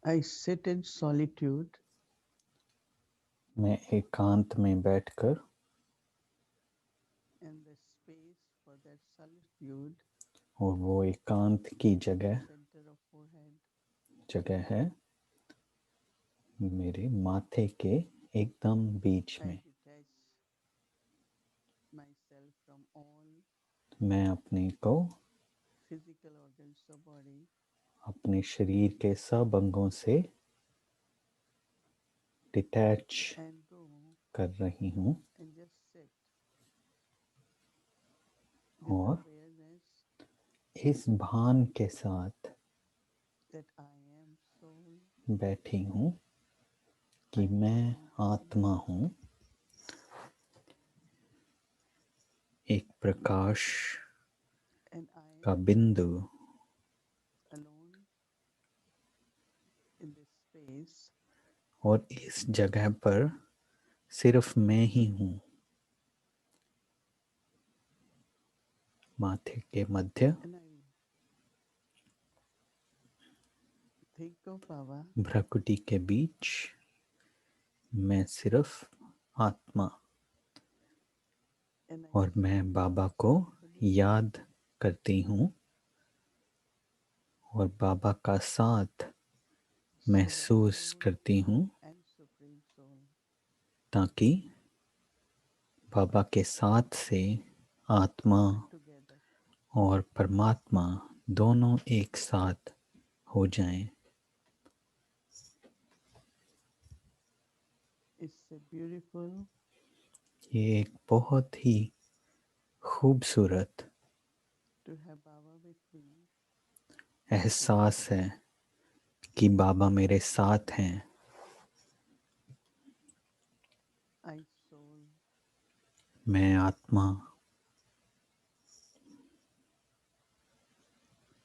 I sit in solitude मैं एकांत में बैठकर and the space for that solitude और वो एकांत की the जगह center of forehead. जगह है मेरे माथे के एकदम बीच I में। detach myself from all मैं अपने को physical organs of body अपने शरीर के सब अंगों से डिटैच and go कर रही हूँ and just sit with the और awareness इस भान के साथ that I am soul, बैठी हूँ I कि am मैं divinity, आत्मा हूँ, एक प्रकाश and I का am बिंदु alone in this space. और इस जगह पर सिर्फ मैं ही हूँ। माथे के मध्य And I think of Baba भ्रकुटी के बीच मैं सिर्फ आत्मा and I और मैं बाबा experience को joyfully याद करती हूँ और बाबा का साथ महसूस surrender करती हूँ and supreme soul. ताकि बाबा के साथ से आत्मा Together. और परमात्मा दोनों एक साथ हो जाएं। It's a beautiful ये एक बहुत ही खूबसूरत to have Baba with me. एहसास है कि बाबा मेरे साथ हैं। I soul मैं आत्मा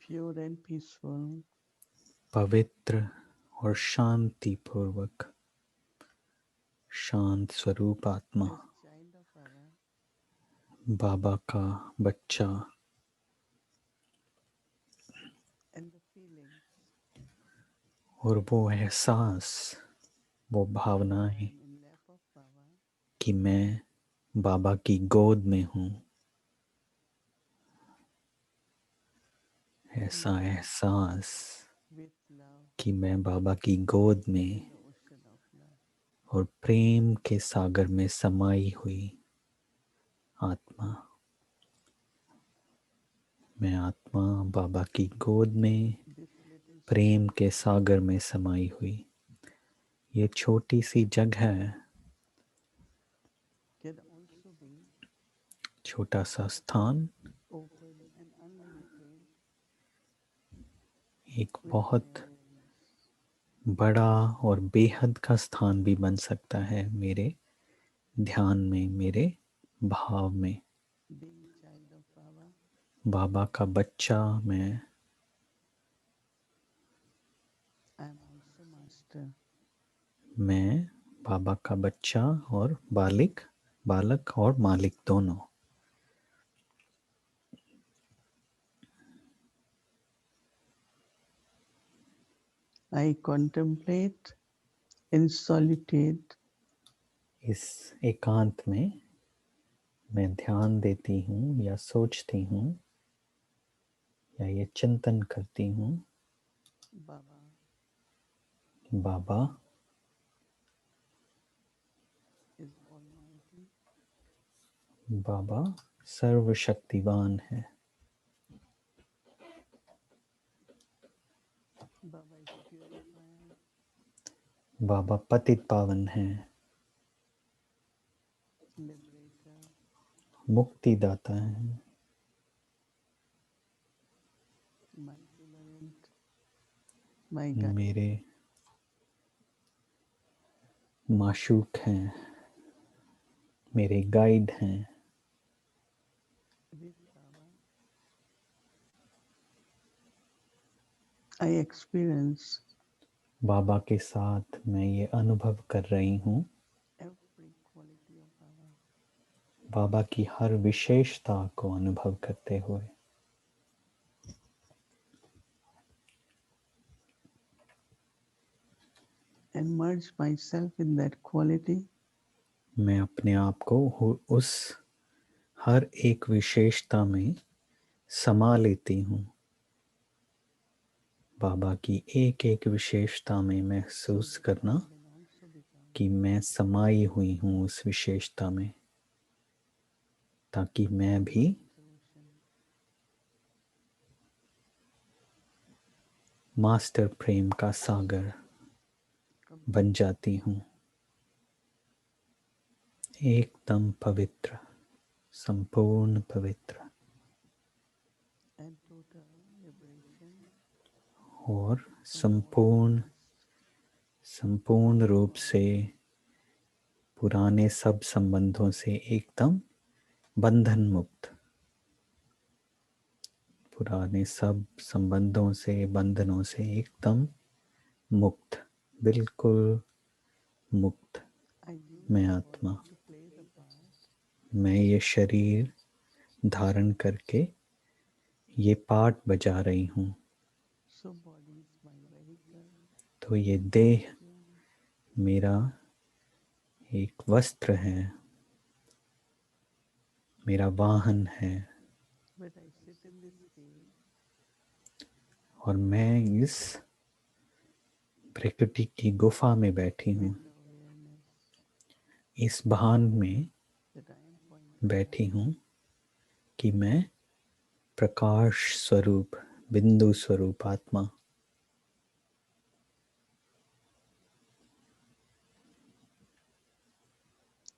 pure and peaceful. पवित्र और शांति पूर्वक शांत स्वरूप आत्मा As child of Baba, बाबा का बच्चा and the feelings और वो एहसास, वो that I भावनाएं am in lap of Baba कि मैं बाबा की गोद में हूँ, ऐसा floating एहसास with love कि मैं बाबा की गोद में in the ocean of love. और प्रेम के सागर में समाई हुई आत्मा। मैं आत्मा बाबा की गोद में This little प्रेम space के सागर में समाई हुई। ये छोटी सी जगह, can also be छोटा सा स्थान open and unlimited एक with my बहुत awareness. बड़ा और बेहद का स्थान भी बन सकता है मेरे ध्यान में, मेरे भाव में। Being child of Baba, बाबा का बच्चा मैं, I am also master. मैं बाबा का बच्चा और बालक और मालिक दोनों। I contemplate in solitude इस एकांत में मैं ध्यान देती हूँ या सोचती हूँ या ये चिंतन करती हूँ, Baba बाबा is almighty. बाबा सर्वशक्तिवान है, Baba is purifier, बाबा पतित पावन है, liberator, मुक्तिदाता है, my tolerant, my guide. मेरे माशूक हैं, मेरे गाइड हैं। With Baba, I experience बाबा के साथ मैं ये अनुभव कर रही हूँ, every quality of Baba. बाबा की हर विशेषता को अनुभव करते हुए। and merge myself in that quality. मैं अपने आप को उस हर एक विशेषता में समा लेती हूँ। बाबा की एक एक विशेषता में महसूस करना कि मैं समाई हुई हूँ उस विशेषता में, ताकि मैं भी मास्टर प्रेम का सागर बन जाती हूँ, एकदम पवित्र, संपूर्ण पवित्र and total liberation और from all संपूर्ण रूप से पुराने सब संबंधों से एकदम बंधन मुक्त, पुराने सब संबंधों से बंधनों से एकदम मुक्त, बिल्कुल मुक्त। I use मैं the आत्मा, body to play the part मैं ये शरीर धारण करके ये पार्ट बजा रही हूँ। so body is my vehicle, तो ये देह costume, मेरा एक वस्त्र है, मेरा वाहन है, but I sit in this cage और मैं इस प्रकृति की गुफा में बैठी हूँ, with the awareness इस भान में that I am point बैठी light. हूँ कि मैं प्रकाश स्वरूप, बिंदु स्वरूप आत्मा।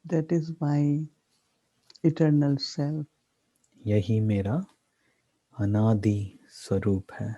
That is my eternal self. यही मेरा अनादि स्वरूप है।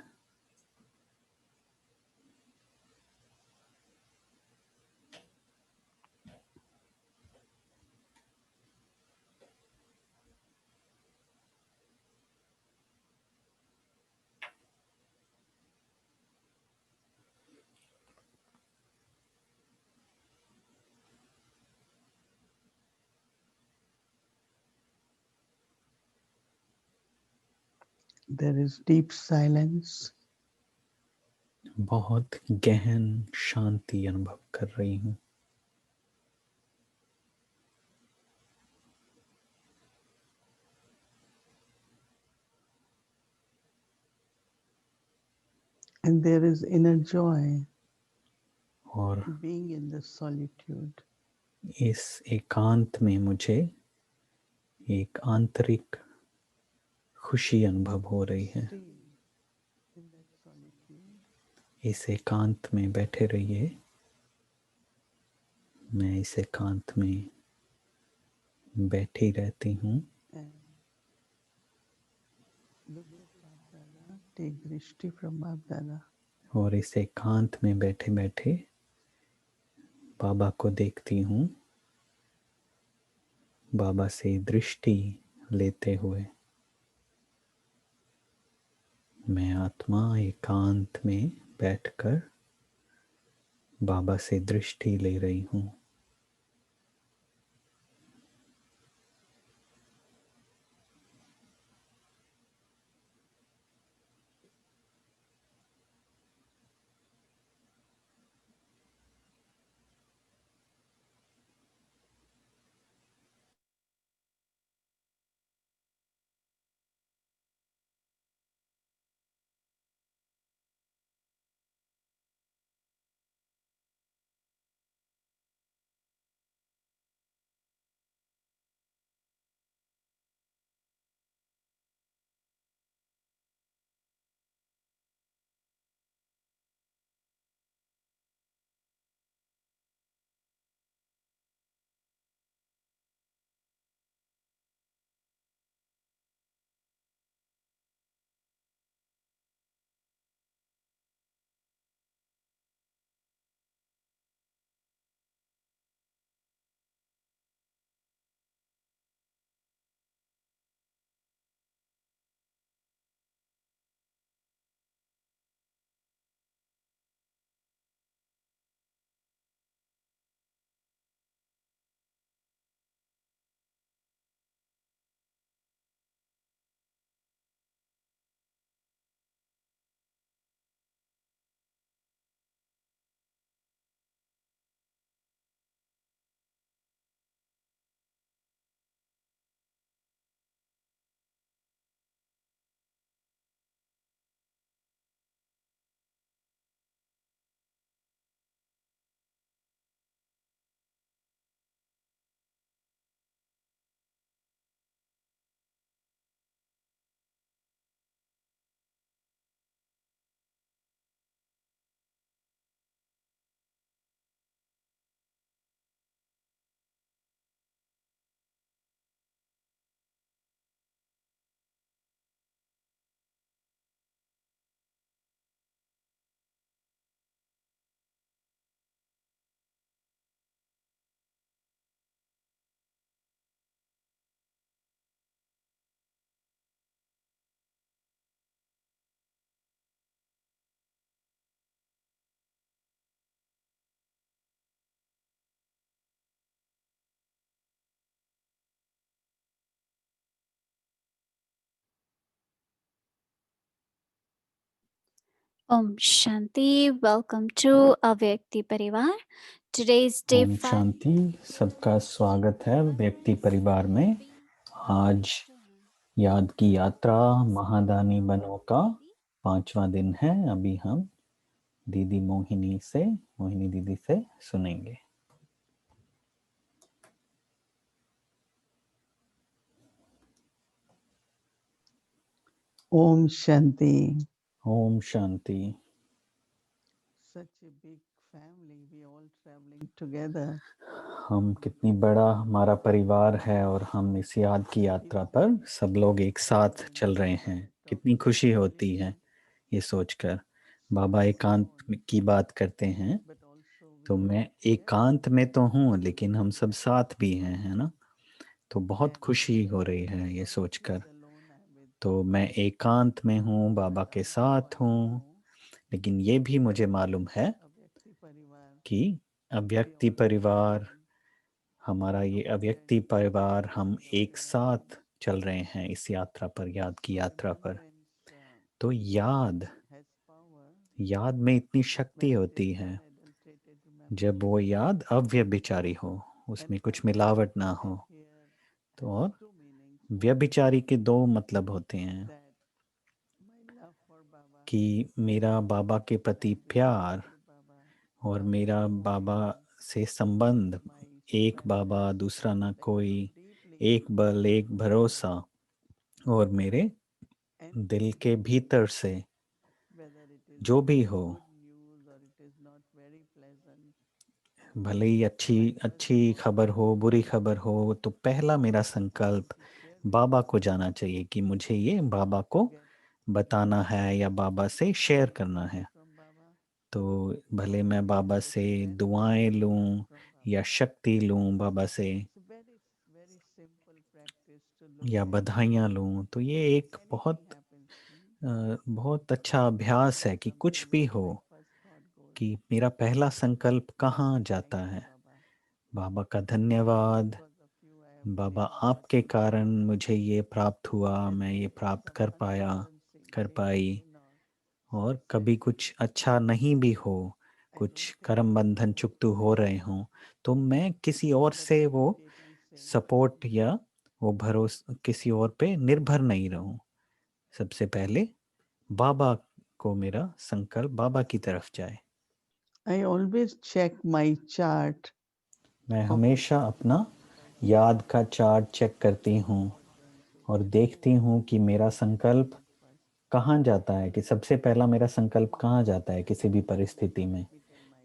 There is deep silence. बहुत गहन शांति अनुभव कर रही हूँ। And there is inner joy और being in the solitude. इस एकांत में मुझे एक आंतरिक खुशी अनुभव हो रही है। Stay in that solitude. इस एकांत में बैठे रहिए। मैं इस एकांत में बैठी रहती हूँ And look at Bap Dada, take drishti from Bap Dada. और इस एकांत में बैठे बैठे बाबा को देखती हूँ, बाबा से दृष्टि लेते हुए। मैं आत्मा एकांत में बैठकर बाबा से दृष्टि ले रही हूँ। Om Shanti. Welcome to Avyakti Parivar. Today's day ओम 5. शांति। सबका स्वागत है व्यक्ति परिवार में। आज याद की यात्रा महादानी बनों का 5वां दिन है। अभी हम दीदी मोहिनी दीदी से सुनेंगे। Om Shanti. Om Shanti. Such a big family, we all traveling together. हम कितनी बड़ा हमारा परिवार है और हम इस याद की यात्रा पर सब लोग एक साथ चल रहे हैं। कितनी खुशी होती है ये सोचकर। बाबा एकांत की बात करते हैं, तो मैं एकांत में तो हूँ लेकिन हम सब साथ भी हैं, है ना। तो बहुत खुशी हो रही है ये सोचकर। तो मैं एकांत में हूँ, बाबा के साथ हूँ, लेकिन ये भी मुझे मालूम है कि अव्यक्ति परिवार, हमारा ये अव्यक्ति परिवार, हम एक साथ चल रहे हैं इस यात्रा पर, याद की यात्रा पर। तो याद में इतनी शक्ति होती है जब वो याद अव्यभिचारी हो, उसमें कुछ मिलावट ना हो। तो और व्यभिचारी के दो मतलब होते हैं कि मेरा बाबा के प्रति प्यार और मेरा बाबा से संबंध, एक बाबा दूसरा ना कोई, एक बल एक भरोसा, और मेरे दिल के भीतर से जो भी हो, भले ही अच्छी खबर हो, बुरी खबर हो, तो पहला मेरा संकल्प बाबा को जाना चाहिए कि मुझे ये बाबा को बताना है या बाबा से शेयर करना है। तो भले मैं बाबा से दुआएं लूं या शक्ति लूं बाबा से, या बधाइयाँ लूं, तो ये एक बहुत अच्छा अभ्यास है कि कुछ भी हो, कि मेरा पहला संकल्प कहाँ जाता है। बाबा का धन्यवाद, बाबा आपके कारण मुझे ये प्राप्त हुआ, मैं ये प्राप्त कर पाई। और कभी कुछ अच्छा नहीं भी हो, कुछ कर्म बंधन चुकतू हो रहे हों, तो मैं किसी और से वो सपोर्ट या वो भरोसा, किसी और पे निर्भर नहीं रहूं। सबसे पहले बाबा को मेरा संकल्प बाबा की तरफ जाए। I always check my chart. मैं हमेशा अपना याद का चार्ट चेक करती हूँ और देखती हूँ कि मेरा संकल्प कहाँ जाता है, कि सबसे पहला मेरा संकल्प कहाँ जाता है किसी भी परिस्थिति में।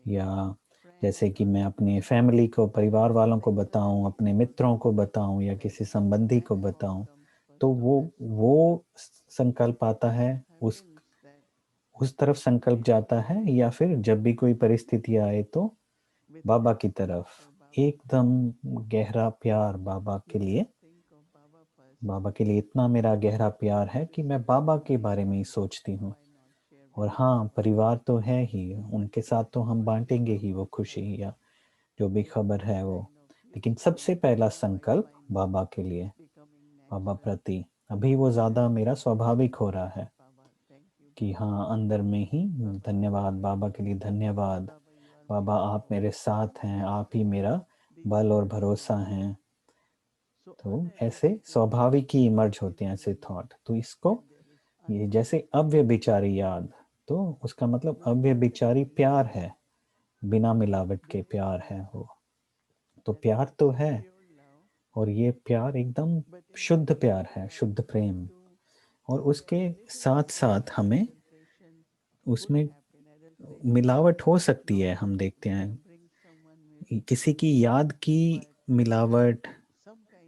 या जैसे कि मैं अपने फैमिली को, परिवार वालों को बताऊं, अपने मित्रों को बताऊं या किसी संबंधी को बताऊं, तो वो संकल्प आता है, उस तरफ संकल्प जाता है। या फिर जब भी कोई परिस्थिति आए तो बाबा की तरफ एकदम गहरा प्यार बाबा के लिए। बाबा के लिए इतना मेरा गहरा प्यार है कि मैं बाबा के बारे में ही सोचती हूँ। और हाँ, परिवार तो है ही, उनके साथ तो हम बांटेंगे ही वो खुशी या जो भी खबर है वो, लेकिन सबसे पहला संकल्प बाबा के लिए, बाबा प्रति। अभी वो ज़्यादा मेरा स्वाभाविक हो रहा है कि हाँ, अंदर में ही धन्यवाद बाबा के लिए, धन्यवाद बाबा, आप मेरे साथ हैं, आप ही मेरा बल और भरोसा हैं। तो ऐसे स्वाभाविक ही इमर्ज होते हैं ऐसे थॉट। तो इसको, ये जैसे अव्यभिचारी याद, तो उसका मतलब अव्यभिचारी प्यार है, बिना मिलावट के प्यार है वो। तो प्यार तो है, और ये प्यार एकदम शुद्ध प्यार है, शुद्ध प्रेम। और उसके साथ साथ हमें उसमें मिलावट हो सकती है, हम देखते हैं किसी की याद की मिलावट,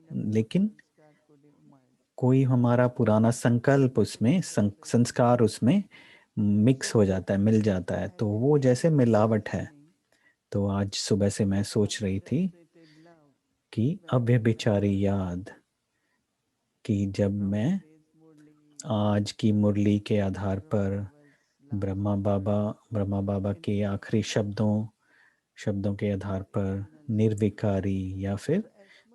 लेकिन कोई हमारा पुराना संकल्प उसमें, संस्कार उसमें मिक्स हो जाता है, मिल जाता है, तो वो जैसे मिलावट है। तो आज सुबह से मैं सोच रही थी कि अव्यभिचारी याद, कि जब मैं आज की मुरली के आधार पर ब्रह्मा बाबा के आखिरी शब्दों के आधार पर, निर्विकारी, या फिर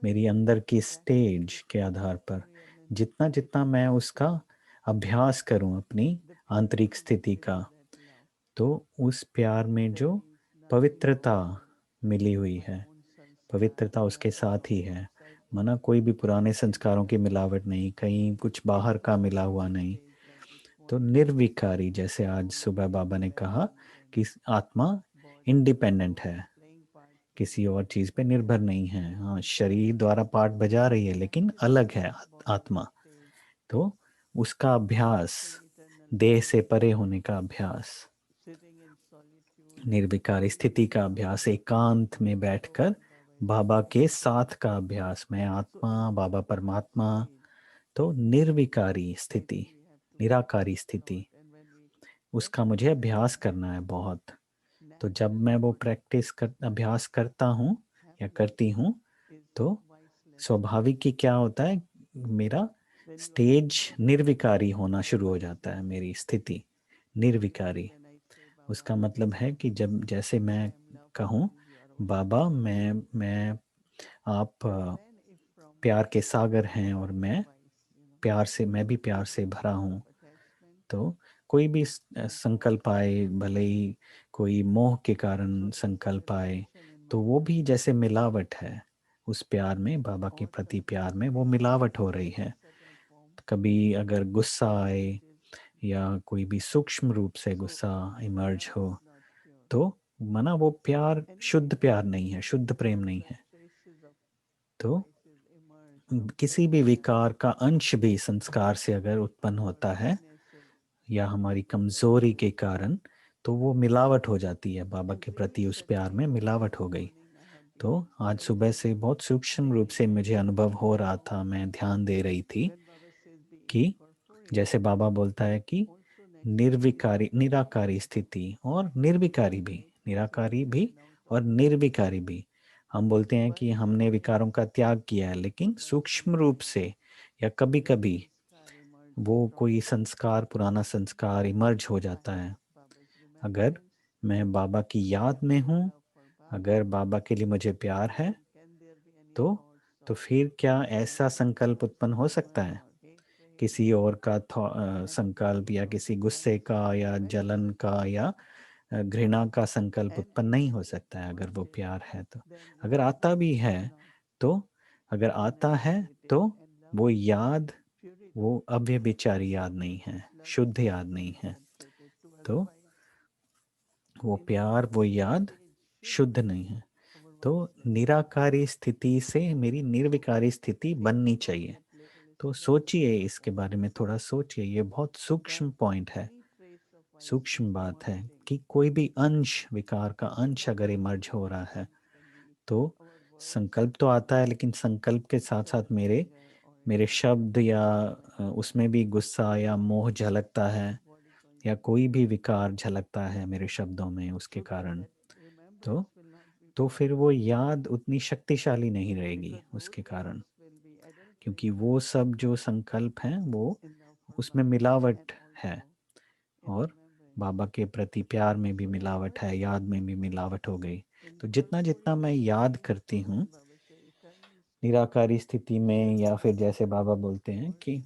मेरी अंदर की स्टेज के आधार पर, जितना जितना मैं उसका अभ्यास करूं अपनी आंतरिक स्थिति का, तो उस प्यार में जो पवित्रता मिली हुई है, पवित्रता उसके साथ ही है, माना कोई भी पुराने संस्कारों की मिलावट नहीं, कहीं कुछ बाहर का मिला हुआ नहीं। तो निर्विकारी, जैसे आज सुबह बाबा ने कहा कि आत्मा इंडिपेंडेंट है, किसी और चीज पे निर्भर नहीं है। हाँ, शरीर द्वारा पार्ट बजा रही है लेकिन अलग है आत्मा। तो उसका अभ्यास, देह से परे होने का अभ्यास, निर्विकार स्थिति का अभ्यास, एकांत में बैठकर बाबा के साथ का अभ्यास, मैं आत्मा, बाबा परमात्मा। तो निर्विकारी स्थिति, निराकारी स्थिति, उसका मुझे अभ्यास करना है बहुत। तो जब मैं वो अभ्यास करता हूँ या करती हूँ, तो स्वाभाविक ही क्या होता है, मेरा स्टेज निर्विकारी होना शुरू हो जाता है, मेरी स्थिति निर्विकारी। उसका मतलब है कि जब जैसे मैं कहूँ बाबा मैं आप प्यार के सागर हैं और मैं भी प्यार से भरा हूँ। तो कोई भी संकल्प आए, भले ही कोई मोह के कारण संकल्प आए, तो वो भी जैसे मिलावट है उस प्यार में, बाबा के प्रति प्यार में वो मिलावट हो रही है। कभी अगर गुस्सा आए या कोई भी सूक्ष्म रूप से गुस्सा इमर्ज हो, तो माना वो प्यार शुद्ध प्यार नहीं है, शुद्ध प्रेम नहीं है। तो किसी भी विकार का अंश भी संस्कार से अगर उत्पन्न होता है या हमारी कमजोरी के कारण, तो वो मिलावट हो जाती है, बाबा के प्रति उस प्यार में मिलावट हो गई। तो आज सुबह से बहुत सूक्ष्म रूप से मुझे अनुभव हो रहा था, मैं ध्यान दे रही थी कि जैसे बाबा बोलता है कि निर्विकारी, निराकारी स्थिति और निर्विकारी भी, निराकारी भी और निर्विकारी भी। हम बोलते हैं कि हमने विकारों का त्याग किया है, लेकिन सूक्ष्म रूप से या कभी कभी वो कोई संस्कार, पुराना संस्कार इमर्ज हो जाता है। अगर मैं बाबा की याद में हूँ, अगर बाबा के लिए मुझे प्यार है, तो फिर क्या ऐसा संकल्प उत्पन्न हो सकता है, किसी और का संकल्प या किसी गुस्से का या जलन का या घृणा का संकल्प उत्पन्न नहीं हो सकता है अगर वो प्यार है। तो अगर आता भी है, तो अगर आता है तो वो याद, वो अव्यभिचारी याद नहीं है, शुद्ध याद नहीं है। तो वो प्यार, वो याद शुद्ध नहीं है। तो निराकारी स्थिति से मेरी निर्विकारी स्थिति बननी चाहिए। तो सोचिए इसके बारे में, थोड़ा सोचिए, ये बहुत सूक्ष्म पॉइंट है, सूक्ष्म बात है कि कोई भी अंश, विकार का अंश अगर इमर्ज हो रहा है, तो संकल्प तो आता है, लेकिन संकल्प के साथ साथ मेरे शब्द या उसमें भी गुस्सा या मोह झलकता है, या कोई भी विकार झलकता है मेरे शब्दों में उसके कारण, तो फिर वो याद उतनी शक्तिशाली नहीं रहेगी उसके कारण, क्योंकि वो सब जो संकल्प हैं वो उसमें मिलावट है, और बाबा के प्रति प्यार में भी मिलावट है, याद में भी मिलावट हो गई। तो जितना जितना मैं याद करती हूँ निराकारी स्थिति में, या फिर जैसे बाबा बोलते हैं कि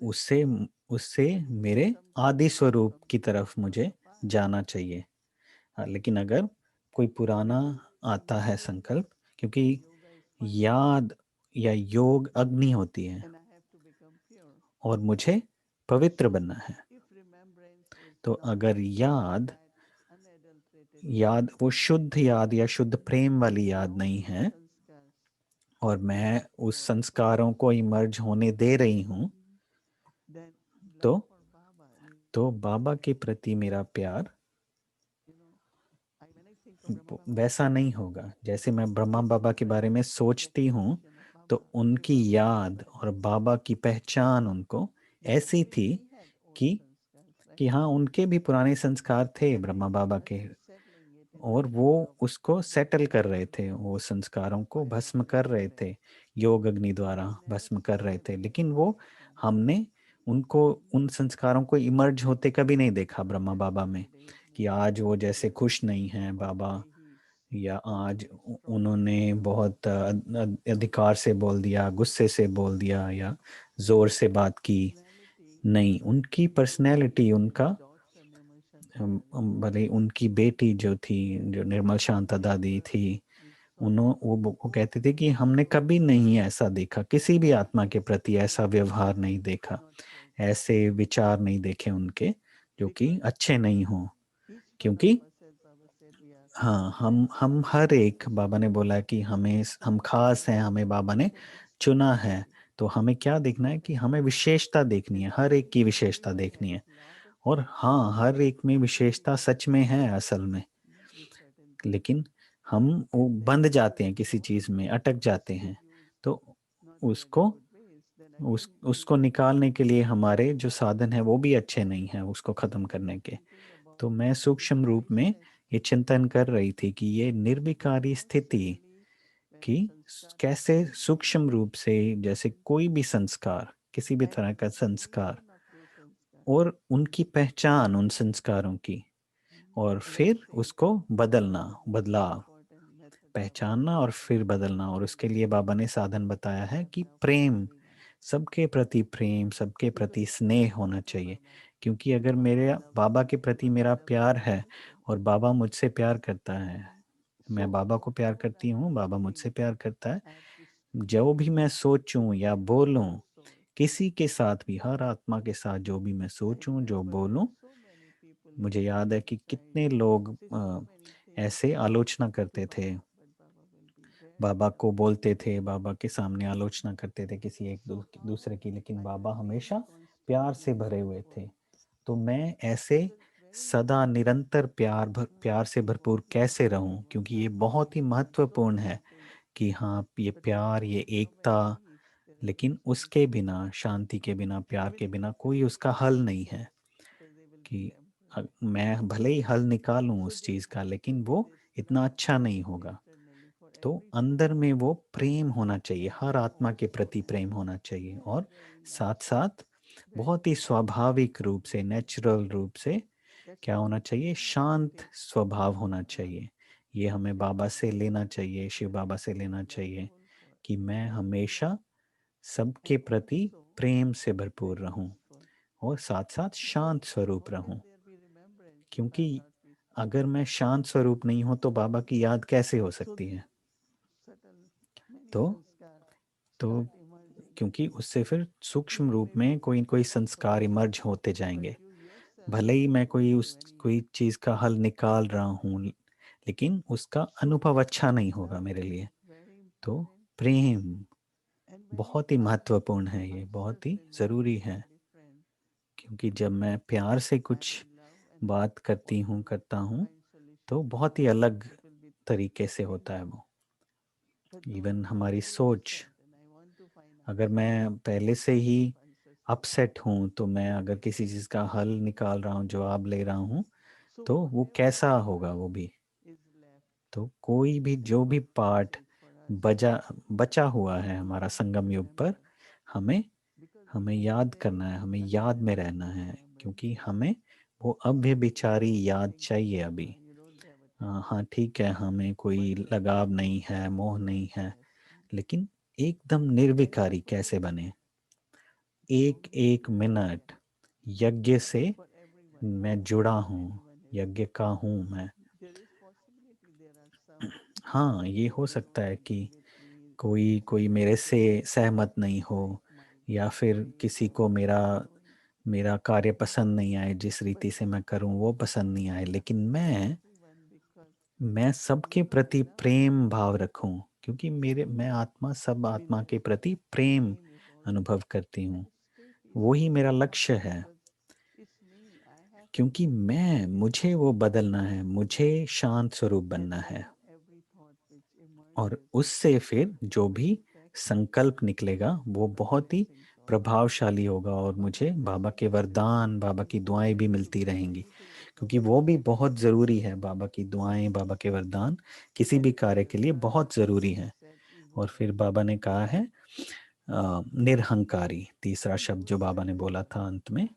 उससे उससे मेरे आदि स्वरूप की तरफ मुझे जाना चाहिए। लेकिन अगर कोई पुराना आता है संकल्प, क्योंकि याद या योग अग्नि होती है और मुझे पवित्र बनना है। तो अगर याद वो शुद्ध याद या शुद्ध प्रेम वाली याद नहीं है, और मैं उस संस्कारों को इमर्ज होने दे रही हूँ, तो बाबा के प्रति मेरा प्यार वैसा नहीं होगा। जैसे मैं ब्रह्मा बाबा के बारे में सोचती हूँ, तो उनकी याद और बाबा की पहचान उनको ऐसी थी कि हाँ, उनके भी पुराने संस्कार थे ब्रह्मा बाबा के, और वो उसको सेटल कर रहे थे, वो संस्कारों को भस्म कर रहे थे, योग अग्नि द्वारा भस्म कर रहे थे। लेकिन वो हमने उनको, उन संस्कारों को इमर्ज होते कभी नहीं देखा ब्रह्मा बाबा में, कि आज वो जैसे खुश नहीं हैं बाबा, या आज उन्होंने बहुत अधिकार से बोल दिया, गुस्से से बोल दिया, या जोर से बात की। नहीं, उनकी पर्सनैलिटी, उनका भले उनकी बेटी जो थी, जो निर्मल शांता दादी थी, वो कहते थे कि हमने कभी नहीं ऐसा देखा, किसी भी आत्मा के प्रति ऐसा व्यवहार नहीं देखा, ऐसे विचार नहीं देखे उनके जो कि अच्छे नहीं हों। क्योंकि हाँ, हम हर एक, बाबा ने बोला कि हम खास हैं, हमें बाबा ने चुना है, तो हमें क्या देखना है कि हमें विशेषता देखनी है, हर एक की विशेषता देखनी है। और हाँ, हर एक में विशेषता सच में है असल में, लेकिन हम वो बंध जाते हैं किसी चीज में, अटक जाते हैं। तो उसको उसको निकालने के लिए हमारे जो साधन है वो भी अच्छे नहीं है उसको खत्म करने के। तो मैं सूक्ष्म रूप में ये चिंतन कर रही थी कि ये निर्विकारी स्थिति कि कैसे सूक्ष्म रूप से, जैसे कोई भी संस्कार, किसी भी तरह का संस्कार और उनकी पहचान उन संस्कारों की, और फिर उसको बदलाव, पहचानना और फिर बदलना। और उसके लिए बाबा ने साधन बताया है कि प्रेम, सबके प्रति प्रेम, सबके प्रति स्नेह होना चाहिए। क्योंकि अगर मेरे बाबा के प्रति मेरा प्यार है और बाबा मुझसे प्यार करता है, मैं बाबा को प्यार करती हूँ, बाबा मुझसे प्यार करता है, जो भी मैं सोचूं या बोलूं, किसी के साथ भी, हर आत्मा के साथ जो भी मैं सोचूं, जो बोलूं, मुझे याद है कि कितने लोग ऐसे आलोचना करते थे, बाबा को बोलते थे, बाबा के सामने आलोचना करते थे किसी एक दूसरे की, लेकिन बाबा हमेशा प्यार से भरे हुए थे। तो मैं ऐसे सदा निरंतर प्यार से भरपूर कैसे रहूं, क्योंकि ये बहुत ही महत्वपूर्ण है कि हाँ, ये प्यार, ये एकता, लेकिन उसके बिना, शांति के बिना, प्यार के बिना कोई उसका हल नहीं है। कि मैं भले ही हल निकालूं उस चीज का, लेकिन वो इतना अच्छा नहीं होगा। तो अंदर में वो प्रेम होना चाहिए, हर आत्मा के प्रति प्रेम होना चाहिए, और साथ साथ बहुत ही स्वाभाविक रूप से, नेचुरल रूप से क्या होना चाहिए, शांत स्वभाव होना चाहिए। ये हमें बाबा से लेना चाहिए, शिव बाबा से लेना चाहिए कि मैं हमेशा सबके प्रति प्रेम से भरपूर रहूं और साथ साथ शांत स्वरूप रहूं। क्योंकि अगर मैं शांत स्वरूप नहीं हूं तो बाबा की याद कैसे हो सकती है? तो तो क्योंकि उससे फिर सूक्ष्म रूप में कोई कोई संस्कार इमर्ज होते जाएंगे। भले ही मैं कोई चीज का हल निकाल रहा हूँ, लेकिन उसका अनुभव अच्छा नहीं होगा मेरे लिए। तो प्रेम बहुत ही महत्वपूर्ण है, ये बहुत ही जरूरी है। क्योंकि जब मैं प्यार से कुछ बात करता हूँ तो बहुत ही अलग तरीके से होता है वो। इवन हमारी सोच, अगर मैं पहले से ही अपसेट हूँ, तो मैं अगर किसी चीज़ का हल निकाल रहा हूँ, जवाब ले रहा हूँ, तो वो कैसा होगा वो भी। तो कोई भी, जो भी पार्ट बचा हुआ है हमारा संगम युग पर, हमें हमें याद करना है, हमें याद में रहना है, क्योंकि हमें वो अव्यभिचारी याद चाहिए अभी। हाँ ठीक है, हमें कोई लगाव नहीं है, मोह नहीं है, लेकिन एकदम निर्विकारी कैसे बने? एक एक मिनट यज्ञ से मैं जुड़ा हूँ, यज्ञ का हूँ मैं। हाँ, ये हो सकता है कि कोई कोई मेरे से सहमत नहीं हो, या फिर किसी को मेरा मेरा कार्य पसंद नहीं आए, जिस रीति से मैं करूं वो पसंद नहीं आए, लेकिन मैं सबके प्रति प्रेम भाव रखूं, क्योंकि मैं आत्मा, सब आत्मा के प्रति प्रेम अनुभव करती हूँ। वही मेरा लक्ष्य है, क्योंकि मुझे वो बदलना है, मुझे शांत स्वरूप बनना है। और उससे फिर जो भी संकल्प निकलेगा वो बहुत ही प्रभावशाली होगा, और मुझे बाबा के वरदान, बाबा की दुआएं भी मिलती रहेंगी, क्योंकि वो भी बहुत ज़रूरी है। बाबा की दुआएं, बाबा के वरदान किसी भी कार्य के लिए बहुत ज़रूरी है। और फिर बाबा ने कहा है निरहंकारी, तीसरा शब्द जो बाबा ने बोला था अंत में।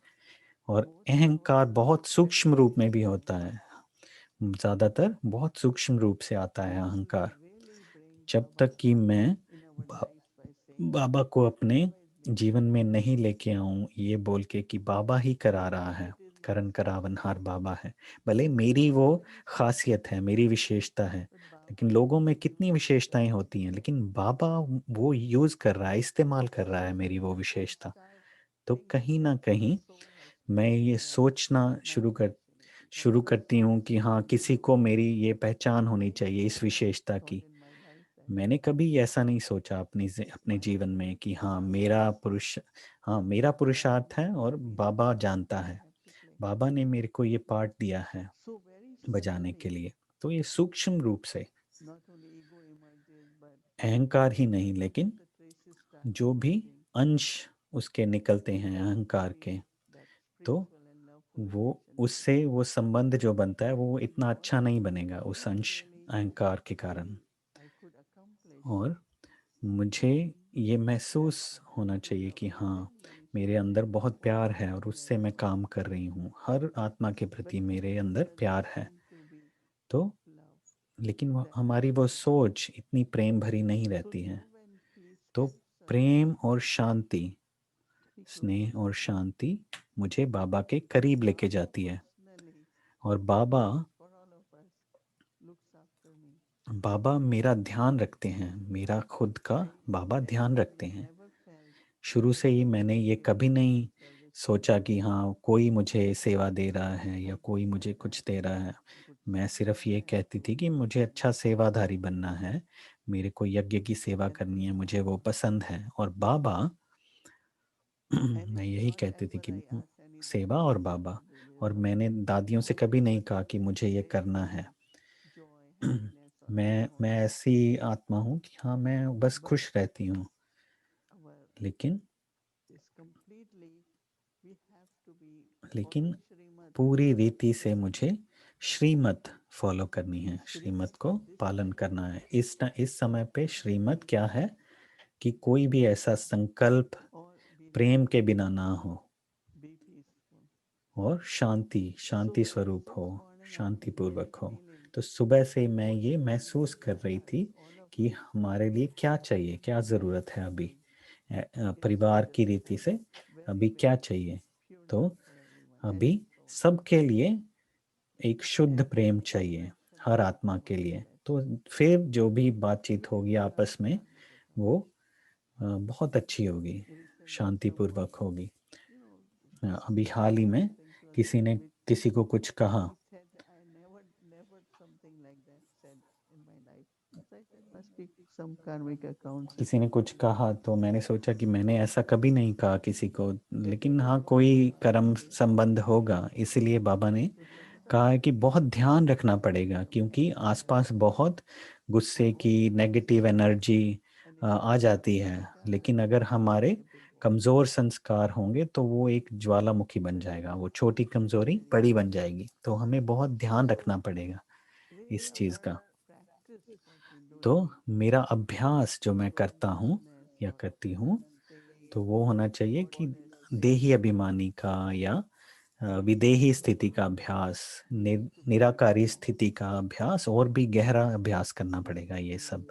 और अहंकार बहुत सूक्ष्म रूप में भी होता है, ज़्यादातर बहुत सूक्ष्म रूप से आता है अहंकार। जब तक कि मैं बाबा को अपने जीवन में नहीं लेके आऊं, ये बोल के कि बाबा ही करा रहा है, करण करावनहार बाबा है। भले मेरी वो खासियत है, मेरी विशेषता है, लेकिन लोगों में कितनी विशेषताएं होती हैं, लेकिन बाबा वो यूज कर रहा है, इस्तेमाल कर रहा है मेरी वो विशेषता। तो कहीं ना कहीं मैं ये सोचना शुरू करती हूँ कि हाँ, किसी को मेरी ये पहचान होनी चाहिए इस विशेषता की। मैंने कभी ऐसा नहीं सोचा अपने जीवन में कि हाँ मेरा पुरुषार्थ है और बाबा जानता है, बाबा ने मेरे को ये पार्ट दिया है बजाने के लिए। तो ये सूक्ष्म रूप से अहंकार ही नहीं, लेकिन जो भी अंश उसके निकलते हैं अहंकार के, तो वो उससे वो संबंध जो बनता है वो इतना अच्छा नहीं बनेगा उस अंश अहंकार के कारण। और मुझे ये महसूस होना चाहिए कि हाँ, मेरे अंदर बहुत प्यार है और उससे मैं काम कर रही हूँ, हर आत्मा के प्रति मेरे अंदर प्यार है। तो लेकिन हमारी वो सोच इतनी प्रेम भरी नहीं रहती है। तो प्रेम और शांति, स्नेह और शांति मुझे बाबा के करीब लेके जाती है। और बाबा मेरा ध्यान रखते हैं, मेरा खुद का बाबा ध्यान रखते हैं। शुरू से ही मैंने ये कभी नहीं सोचा कि हाँ, कोई मुझे सेवा दे रहा है या कोई मुझे कुछ दे रहा है। मैं सिर्फ ये कहती थी कि मुझे अच्छा सेवाधारी बनना है, मेरे को यज्ञ की सेवा करनी है, मुझे वो पसंद है। और बाबा मैं यही कहती थी कि सेवा और बाबा। और मैंने दादियों से कभी नहीं कहा कि मुझे ये करना है। मैं ऐसी आत्मा हूँ कि हाँ, मैं बस खुश रहती हूँ, लेकिन पूरी रीति से मुझे श्रीमत फॉलो करनी है, श्रीमत को पालन करना है। इस समय पे श्रीमत क्या है कि कोई भी ऐसा संकल्प प्रेम के बिना ना हो, और शांति स्वरूप हो, शांति पूर्वक हो। तो सुबह से मैं ये महसूस कर रही थी कि हमारे लिए क्या चाहिए, क्या ज़रूरत है अभी परिवार की रीति से, अभी क्या चाहिए। तो अभी सबके लिए एक शुद्ध प्रेम चाहिए, हर आत्मा के लिए। तो फिर जो भी बातचीत होगी आपस में, वो बहुत अच्छी होगी, शांतिपूर्वक होगी। अभी हाल ही में किसी ने किसी को कुछ कहा, किसी ने कुछ कहा, तो मैंने सोचा कि मैंने ऐसा कभी नहीं कहा किसी को, लेकिन हाँ, कोई कर्म संबंध होगा। इसलिए बाबा ने कहा है कि बहुत ध्यान रखना पड़ेगा, क्योंकि आसपास बहुत गुस्से की नेगेटिव एनर्जी आ जाती है। लेकिन अगर हमारे कमज़ोर संस्कार होंगे तो वो एक ज्वालामुखी बन जाएगा, वो छोटी कमज़ोरी बड़ी बन जाएगी। तो हमें बहुत ध्यान रखना पड़ेगा इस चीज़ का। तो मेरा अभ्यास जो मैं करता हूँ या करती हूँ, तो वो होना चाहिए कि देही अभिमानी का या विदेही स्थिति का अभ्यास, निराकारी स्थिति का अभ्यास, और भी गहरा अभ्यास करना पड़ेगा। ये सब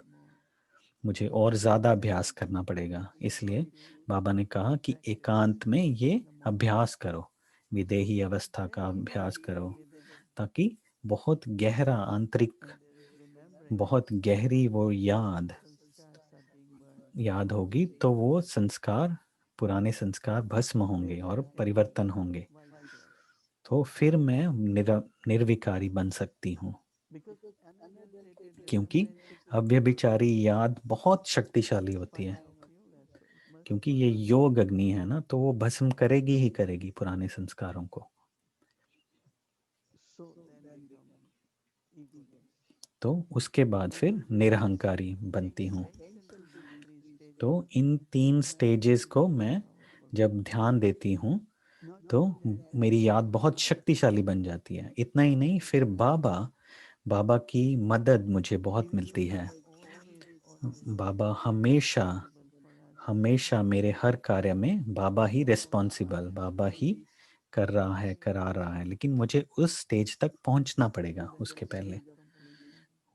मुझे और ज़्यादा अभ्यास करना पड़ेगा। इसलिए बाबा ने कहा कि एकांत में ये अभ्यास करो, विदेही अवस्था का अभ्यास करो, ताकि बहुत गहरा आंतरिक, बहुत गहरी वो याद होगी, तो वो संस्कार, पुराने संस्कार भस्म होंगे और परिवर्तन होंगे। तो फिर मैं निर्विकारी बन सकती हूँ, क्योंकि अव्यभिचारी याद बहुत शक्तिशाली होती है। क्योंकि ये योग अग्नि है ना, तो वो भस्म करेगी ही करेगी पुराने संस्कारों को। तो उसके बाद फिर निरहंकारी बनती हूँ। तो इन 3 स्टेजेस को मैं जब ध्यान देती हूँ, तो मेरी याद बहुत शक्तिशाली बन जाती है। इतना ही नहीं, फिर बाबा की मदद मुझे बहुत मिलती है। बाबा हमेशा मेरे हर कार्य में बाबा ही रिस्पॉन्सिबल, बाबा ही करा रहा है। लेकिन मुझे उस स्टेज तक पहुंचना पड़ेगा, उसके पहले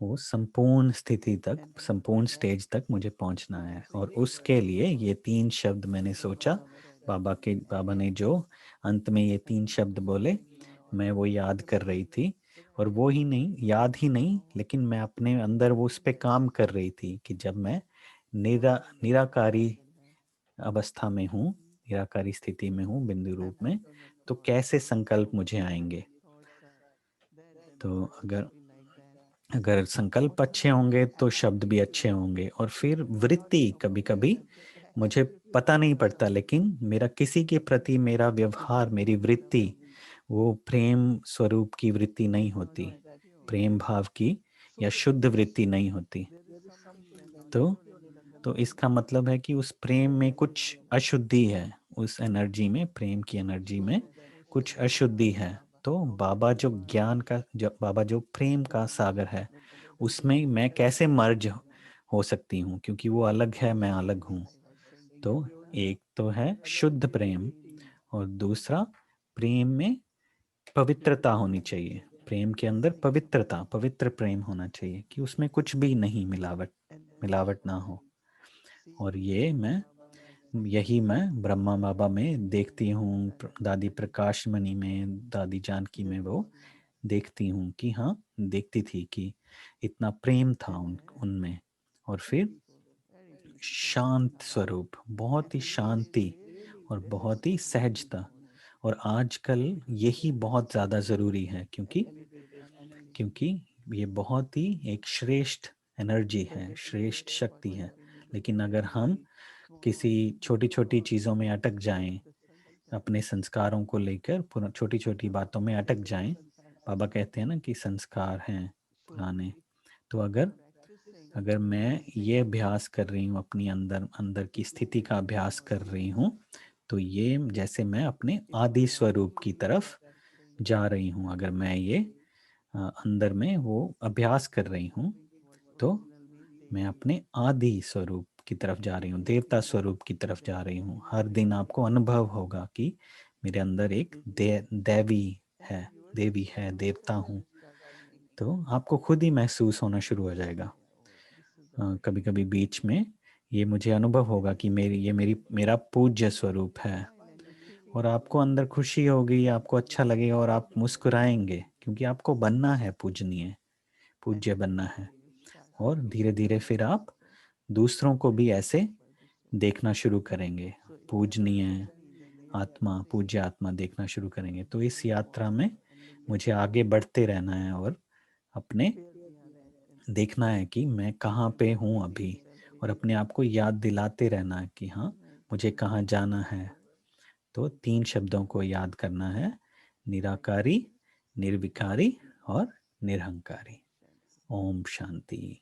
वो संपूर्ण स्थिति तक, संपूर्ण स्टेज तक मुझे पहुंचना है। और उसके लिए ये 3 शब्द मैंने सोचा, बाबा ने जो अंत में ये 3 शब्द बोले, मैं वो याद कर रही थी। और वो ही नहीं, याद ही नहीं, लेकिन मैं अपने अंदर वो उस पे काम कर रही थी कि जब मैं निराकारी अवस्था में हूँ, निराकारी स्थिति में हूँ, बिंदु रूप में, तो कैसे संकल्प मुझे आएंगे। तो अगर संकल्प अच्छे होंगे तो शब्द भी अच्छे होंगे। और फिर वृत्ति, कभी कभी मुझे पता नहीं पड़ता, लेकिन मेरा किसी के प्रति मेरा व्यवहार, मेरी वृत्ति, वो प्रेम स्वरूप की वृत्ति नहीं होती, प्रेम भाव की या शुद्ध वृत्ति नहीं होती। तो इसका मतलब है कि उस प्रेम में कुछ अशुद्धि है, उस एनर्जी में, प्रेम की एनर्जी में कुछ अशुद्धि है। तो बाबा जो ज्ञान का, जो बाबा जो प्रेम का सागर है, उसमें मैं कैसे मर्ज हो सकती हूँ, क्योंकि वो अलग है, मैं अलग हूँ। तो एक तो है शुद्ध प्रेम, और दूसरा प्रेम में पवित्रता होनी चाहिए। प्रेम के अंदर पवित्रता, पवित्र प्रेम होना चाहिए कि उसमें कुछ भी नहीं, मिलावट ना हो। और यही मैं ब्रह्मा बाबा में देखती हूँ, दादी प्रकाश मणि में, दादी जानकी में वो देखती हूँ कि हाँ, देखती थी कि इतना प्रेम था उनमें। और फिर शांत स्वरूप, बहुत ही शांति और बहुत ही सहजता। और आजकल यही बहुत ज़्यादा ज़रूरी है, क्योंकि ये बहुत ही एक श्रेष्ठ एनर्जी है, श्रेष्ठ शक्ति है। लेकिन अगर हम किसी छोटी छोटी चीज़ों में अटक जाएं, अपने संस्कारों को लेकर छोटी छोटी बातों में अटक जाएं, बाबा कहते हैं ना कि संस्कार हैं पुराने। तो अगर मैं ये अभ्यास कर रही हूँ, अपनी अंदर की स्थिति का अभ्यास कर रही हूँ, तो ये जैसे मैं अपने आदि स्वरूप की तरफ जा रही हूँ। अगर मैं ये अंदर में वो अभ्यास कर रही हूँ, तो मैं अपने आदि स्वरूप की तरफ जा रही हूँ, देवता स्वरूप की तरफ जा रही हूँ। हर दिन आपको अनुभव होगा कि मेरे अंदर एक देवी है, देवता हूँ। तो आपको खुद ही महसूस होना शुरू हो जाएगा। कभी कभी बीच में ये मुझे अनुभव होगा कि मेरा पूज्य स्वरूप है, और आपको अंदर खुशी होगी, आपको अच्छा लगेगा और आप मुस्कुराएंगे, क्योंकि आपको बनना है पूजनीय, पूज्य बनना है। और धीरे धीरे फिर आप दूसरों को भी ऐसे देखना शुरू करेंगे, पूजनीय आत्मा, पूज्य आत्मा देखना शुरू करेंगे। तो इस यात्रा में मुझे आगे बढ़ते रहना है और अपने देखना है कि मैं कहाँ पे हूँ अभी, और अपने आप को याद दिलाते रहना है कि हाँ, मुझे कहाँ जाना है। तो 3 शब्दों को याद करना है, निराकारी, निर्विकारी और निरहंकारी। ओम शांति।